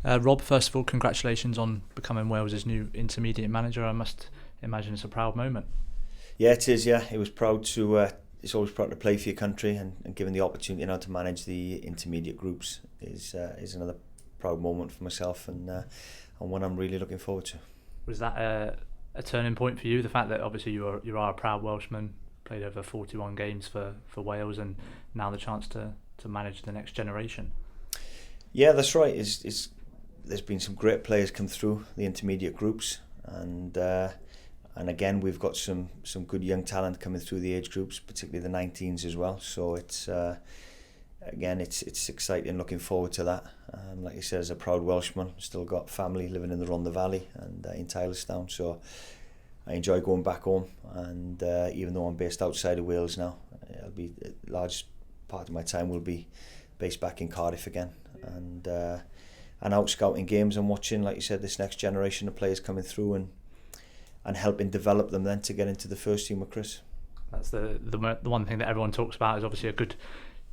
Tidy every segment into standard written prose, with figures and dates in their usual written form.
Rob, first of all, congratulations on becoming Wales' new intermediate manager. I must imagine it's a proud moment. Yeah, it is. Yeah, it was proud to. It's always proud to play for your country, and given the opportunity now to manage the intermediate groups is another proud moment for myself, and one I'm really looking forward to. Was that a turning point for you? The fact that obviously you are a proud Welshman, played over 41 games for Wales, and now the chance to manage the next generation. Yeah, that's right. There's been some great players come through the intermediate groups, and again we've got some good young talent coming through the age groups, particularly the 19s as well. So it's exciting. Looking forward to that. Like you said, as a proud Welshman, still got family living in the Rhondda Valley and in Tylerstown. So I enjoy going back home, and even though I'm based outside of Wales now, it'll be a large part of my time will be based back in Cardiff again, and out scouting games and watching, like you said, this next generation of players coming through and helping develop them then to get into the first team with Chris. That's the one thing that everyone talks about is obviously a good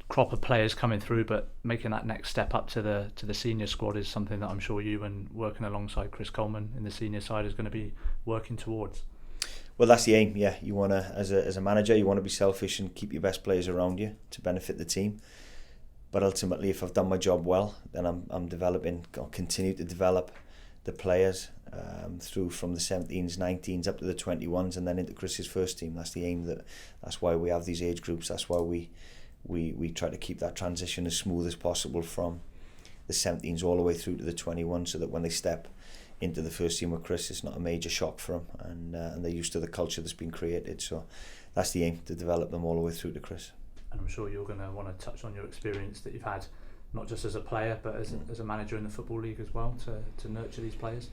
crop of players coming through, but making that next step up to the senior squad is something that I'm sure you, and working alongside Chris Coleman in the senior side, is going to be working towards. Well, that's the aim. Yeah, you want to, as a manager, you want to be selfish and keep your best players around you to benefit the team. But ultimately, if I've done my job well, then I'm developing, I'll continue to develop the players through from the 17s, 19s up to the 21s, and then into Chris's first team. That's the aim. That's why we have these age groups. That's why we try to keep that transition as smooth as possible from the 17s all the way through to the 21s, so that when they step into the first team with Chris, it's not a major shock for them, and they're used to the culture that's been created. So that's the aim, to develop them all the way through to Chris. And I'm sure you're going to want to touch on your experience that you've had, not just as a player, but as a manager in the Football League as well, to nurture these players.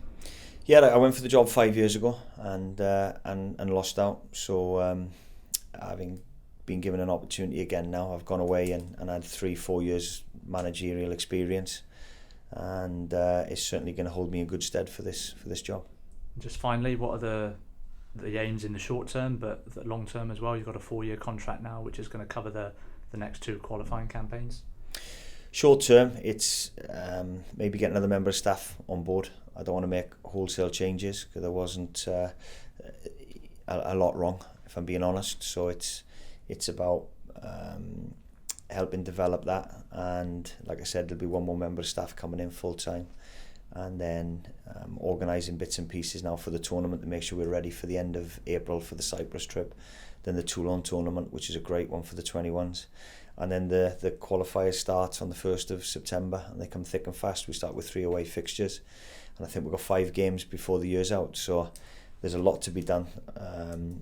Yeah, I went for the job 5 years ago and lost out. So having been given an opportunity again now, I've gone away and had 3-4 years managerial experience, and it's certainly going to hold me in good stead for this job. Just finally, what are the aims in the short term, but the long term as well? You've got a 4-year contract now, which is going to cover the next 2 qualifying campaigns. Short term, it's maybe get another member of staff on board. I don't want to make wholesale changes because there wasn't a lot wrong, if I'm being honest. So it's about helping develop that, and like I said, there'll be 1 more member of staff coming in full time, and then organising bits and pieces now for the tournament to make sure we're ready for the end of April for the Cyprus trip, then the Toulon tournament, which is a great one for the 21s, and then the qualifiers start on the 1st of September, and they come thick and fast. We start with 3 away fixtures, and I think we've got 5 games before the year's out, so there's a lot to be done.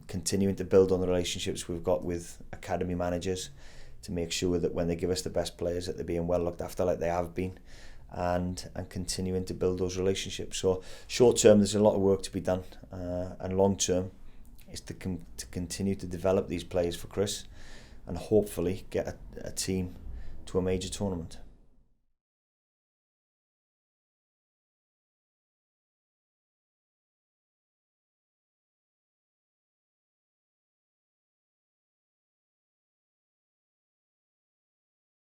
Continuing to build on the relationships we've got with academy managers to make sure that when they give us the best players that they're being well looked after like they have been, and continuing to build those relationships. So short term, there's a lot of work to be done, and long term is to continue to develop these players for Chris and hopefully get a team to a major tournament.